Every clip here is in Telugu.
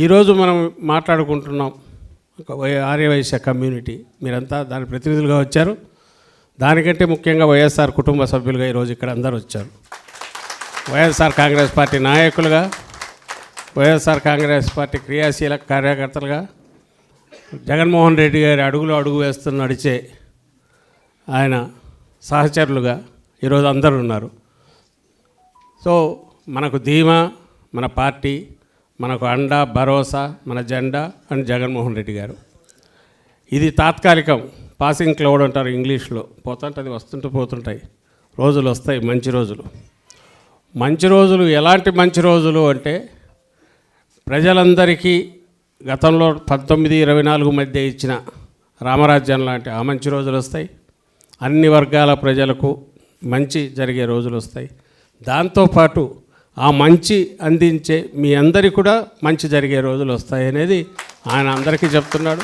ఈరోజు మనం మాట్లాడుకుంటున్నాం ఆర్యవైశ్య కమ్యూనిటీ, మీరంతా దాని ప్రతినిధులుగా వచ్చారు. దానికంటే ముఖ్యంగా వైఎస్ఆర్ కుటుంబ సభ్యులుగా ఈరోజు ఇక్కడ అందరూ వచ్చారు. వైఎస్ఆర్ కాంగ్రెస్ పార్టీ నాయకులుగా, వైఎస్ఆర్ కాంగ్రెస్ పార్టీ క్రియాశీల కార్యకర్తలుగా, జగన్మోహన్ రెడ్డి గారి అడుగులో అడుగు వేస్తూ నడిచే ఆయన సహచరులుగా ఈరోజు అందరూ ఉన్నారు. సో మనకు ధీమా, మన పార్టీ, మనకు అండ, భరోసా, మన జెండా అండ్ జగన్మోహన్ రెడ్డి గారు. ఇది తాత్కాలికం, పాసింగ్ క్లౌడ్ అంటారు ఇంగ్లీష్లో. పోతుంటుంది, వస్తుంటూ పోతుంటాయి. రోజులు వస్తాయి, మంచి రోజులు. మంచి రోజులు ఎలాంటి మంచి రోజులు అంటే, ప్రజలందరికీ గతంలో 1924 మధ్య ఇచ్చిన రామరాజ్యం లాంటి ఆ మంచి రోజులు వస్తాయి. అన్ని వర్గాల ప్రజలకు మంచి జరిగే రోజులు వస్తాయి. దాంతోపాటు ఆ మంచి అందించే మీ అందరికీ కూడా మంచి జరిగే రోజులు వస్తాయి అనేది ఆయన అందరికీ చెప్తున్నాడు.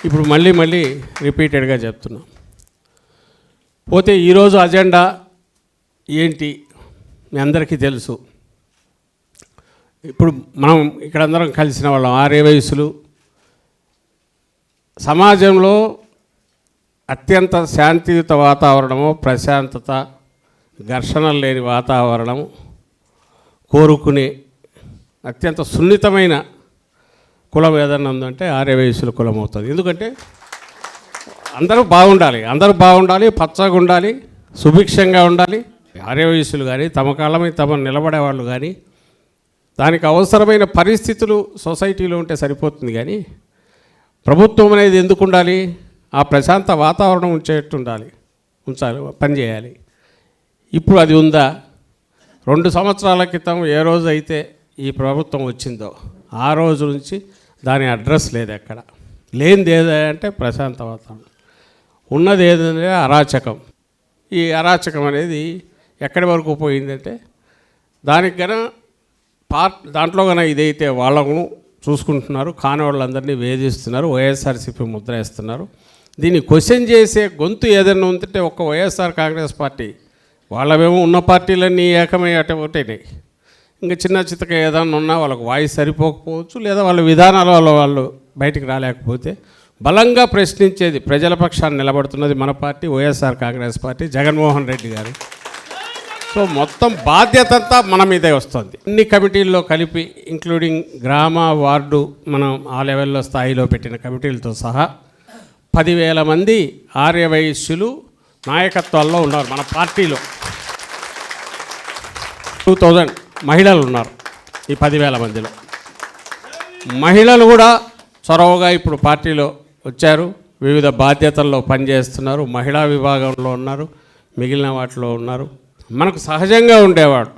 ఇప్పుడు మళ్ళీ రిపీటెడ్గా చెప్తున్నాం. పోతే ఈరోజు అజెండా ఏంటి మీ అందరికీ తెలుసు. ఇప్పుడు మనం ఇక్కడ అందరం కలిసిన వాళ్ళం ఆర్యవైశ్యులు. సమాజంలో అత్యంత శాంతియుత వాతావరణము, ప్రశాంతత, ఘర్షణలు లేని వాతావరణం కోరుకునే అత్యంత సున్నితమైన కులం ఏదన్నా ఉందంటే ఆర్యవైశ్యుల కులం అవుతుంది. ఎందుకంటే అందరూ బాగుండాలి, పచ్చగా ఉండాలి, సుభిక్షంగా ఉండాలి. ఆర్యవైశ్యులు కానీ తమ కాలమై తమ నిలబడేవాళ్ళు కానీ, దానికి అవసరమైన పరిస్థితులు సొసైటీలో ఉంటే సరిపోతుంది. కానీ ప్రభుత్వం అనేది ఎందుకు ఉండాలి? ఆ ప్రశాంత వాతావరణం ఉంచాలి, పనిచేయాలి. ఇప్పుడు అది ఉందా? 2 సంవత్సరాల క్రితం ఏ రోజు అయితే ఈ ప్రభుత్వం వచ్చిందో ఆ రోజు నుంచి దాని అడ్రస్ లేదు. ఎక్కడ లేనిది ఏదంటే ప్రశాంత వాతావరణం, ఉన్నది ఏదంటే అరాచకం. ఈ అరాచకం అనేది ఎక్కడి వరకు పోయిందంటే, దానికి దాంట్లో ఇదైతే వాళ్ళను చూసుకుంటున్నారు, కాని వాళ్ళందరినీ వేధిస్తున్నారు, వైఎస్ఆర్సీపీ ముద్ర వేస్తున్నారు. దీన్ని క్వశ్చన్ చేసే గొంతు ఏదైనా ఉందంటే ఒక్క వైఎస్ఆర్ కాంగ్రెస్ పార్టీ. వాళ్ళమేమో ఉన్న పార్టీలన్నీ ఏకమై ఒకటేనాయి. ఇంకా చిన్న చితక ఏదైనా ఉన్నా వాళ్ళకు వాయిస్ సరిపోకపోవచ్చు, లేదా వాళ్ళ విధానాలలో వాళ్ళు బయటికి రాలేకపోతే బలంగా ప్రశ్నించేది, ప్రజల పక్షాన్ని నిలబడుతున్నది మన పార్టీ వైఎస్ఆర్ కాంగ్రెస్ పార్టీ, జగన్మోహన్ రెడ్డి గారు. సో మొత్తం బాధ్యత అంతా మన మీదే వస్తుంది. అన్ని కమిటీల్లో కలిపి, ఇంక్లూడింగ్ గ్రామ, వార్డు, మనం ఆ లెవెల్లో స్థాయిలో పెట్టిన కమిటీలతో సహా 10,000 మంది ఆర్యవైశ్యులు నాయకత్వాల్లో ఉన్నారు మన పార్టీలో. 2000 మహిళలు ఉన్నారు ఈ 10,000 మందిలో. మహిళలు కూడా చొరవగా ఇప్పుడు పార్టీలో వచ్చారు, వివిధ బాధ్యతల్లో పనిచేస్తున్నారు. మహిళా విభాగంలో ఉన్నారు, మిగిలిన వాటిలో ఉన్నారు. మనకు సహజంగా ఉండేవాడు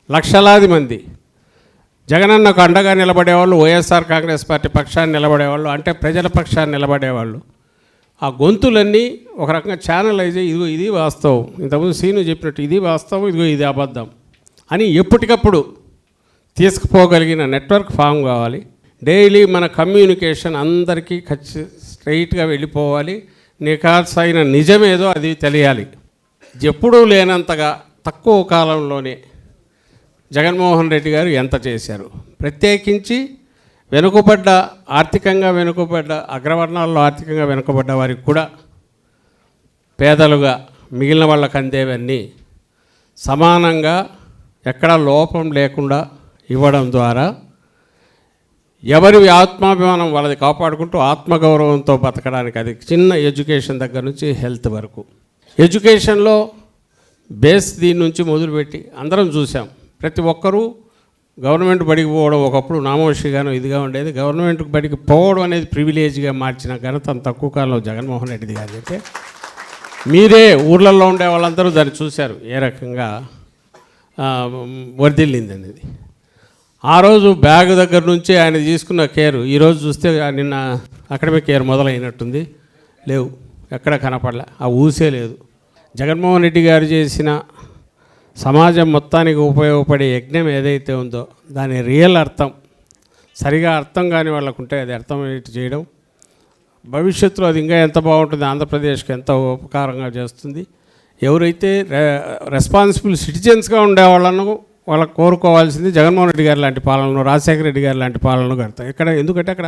లక్షలాది మంది జగనన్నకు అండగా నిలబడేవాళ్ళు, వైఎస్ఆర్ కాంగ్రెస్ పార్టీ పక్షాన్ని నిలబడేవాళ్ళు, అంటే ప్రజల పక్షాన్ని నిలబడేవాళ్ళు. ఆ గొంతులన్నీ ఒక రకంగా ఛానలైజ్, ఇదిగో ఇది వాస్తవం, ఇంతకుముందు సీను చెప్పినట్టు ఇది వాస్తవం, ఇదిగో ఇది అబద్ధం అని ఎప్పటికప్పుడు తీసుకుపోగలిగిన నెట్వర్క్ ఫామ్ కావాలి. డైలీ మన కమ్యూనికేషన్ అందరికీ స్ట్రైట్గా వెళ్ళిపోవాలి. నిఖార్సైన నిజమేదో అది తెలియాలి. ఎప్పుడూ లేనంతగా తక్కువ కాలంలోనే జగన్మోహన్ రెడ్డి గారు ఎంత చేశారు. ప్రత్యేకించి ఆర్థికంగా వెనుకబడ్డ అగ్రవర్ణాల్లో ఆర్థికంగా వెనుకబడ్డ వారికి కూడా పేదలుగా మిగిలిన వాళ్ళకు అందేవన్నీ సమానంగా ఎక్కడా లోపం లేకుండా ఇవ్వడం ద్వారా ఎవరి ఆత్మాభిమానం వాళ్ళది కాపాడుకుంటూ ఆత్మగౌరవంతో బతకడానికి, అది చిన్న ఎడ్యుకేషన్ దగ్గర నుంచి హెల్త్ వరకు. ఎడ్యుకేషన్లో బేస్ దీని నుంచి మొదలుపెట్టి అందరం చూసాం. ప్రతి ఒక్కరూ గవర్నమెంట్ బడికి పోవడం ఒకప్పుడు నామోషిగానో ఇదిగా ఉండేది. గవర్నమెంట్ బడికి పోవడం అనేది ప్రివిలేజ్గా మార్చిన ఘనత తక్కువ కాలంలో జగన్మోహన్ రెడ్డి గారు. అయితే మీరే ఊర్లలో ఉండే వాళ్ళందరూ దాన్ని చూశారు, ఏ రకంగా వర్ధిల్లింది అనేది. ఆ రోజు బ్యాగ్ దగ్గర నుంచి ఆయన తీసుకున్న కేర్ ఈరోజు చూస్తే నిన్న అకాడమిక్ కేర్ మొదలైనట్టుంది, లేవు, ఎక్కడ కనపడలే, ఆ ఊసే లేదు. జగన్మోహన్ రెడ్డి గారు చేసిన సమాజం మొత్తానికి ఉపయోగపడే యజ్ఞం ఏదైతే ఉందో దాని రియల్ అర్థం సరిగా అర్థం కాని వాళ్ళకు ఉంటే అది అర్థమయ్యేట్టు చేయడం, భవిష్యత్తులో అది ఇంకా ఎంత బాగుంటుంది, ఆంధ్రప్రదేశ్కి ఎంత ఉపకారంగా చేస్తుంది. ఎవరైతే రెస్పాన్సిబుల్ సిటిజన్స్గా ఉండేవాళ్ళను వాళ్ళకు కోరుకోవాల్సింది జగన్మోహన్ రెడ్డి గారు లాంటి పాలనలు, రాజశేఖర రెడ్డి గారు లాంటి పాలనలు కడతాయి. ఎందుకంటే అక్కడ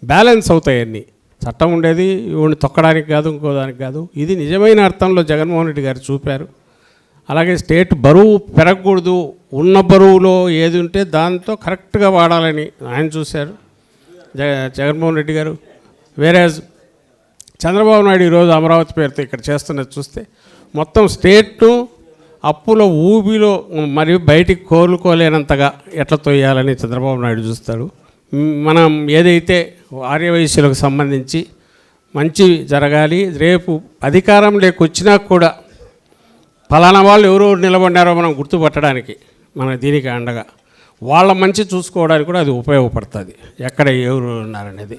బ్యాలెన్స్ అవుతాయి అన్నీ. చట్టం ఉండేది ఇవన్నీ తొక్కడానికి కాదు, ఇంకో దానికి కాదు. ఇది నిజమైన అర్థంలో జగన్మోహన్ రెడ్డి గారు చూపారు. అలాగే స్టేట్ బరువు పెరగకూడదు, ఉన్న బరువులో ఏది ఉంటే దాంతో కరెక్ట్గా వాడాలని ఆయన చూశారు జగన్మోహన్ రెడ్డి గారు. వేరే చంద్రబాబు నాయుడు ఈరోజు అమరావతి పేరుతో ఇక్కడ చేస్తున్నది చూస్తే మొత్తం స్టేట్ను అప్పుల ఊబిలో మరియు బయటికి కోలుకోలేనంతగా ఎట్లా తొయ్యాలని చంద్రబాబు నాయుడు చూస్తాడు. మనం ఏదైతే ఆర్యవైశ్యులకు సంబంధించి మంచి జరగాలి, రేపు అధికారం లేకొచ్చినా కూడా ఫలానా వాళ్ళు ఎవరు నిలబడినారో మనం గుర్తుపట్టడానికి మన దీనికి అండగా వాళ్ళ మంచి చూసుకోవడానికి కూడా అది ఉపయోగపడుతుంది, ఎక్కడ ఎవరు ఉన్నారనేది.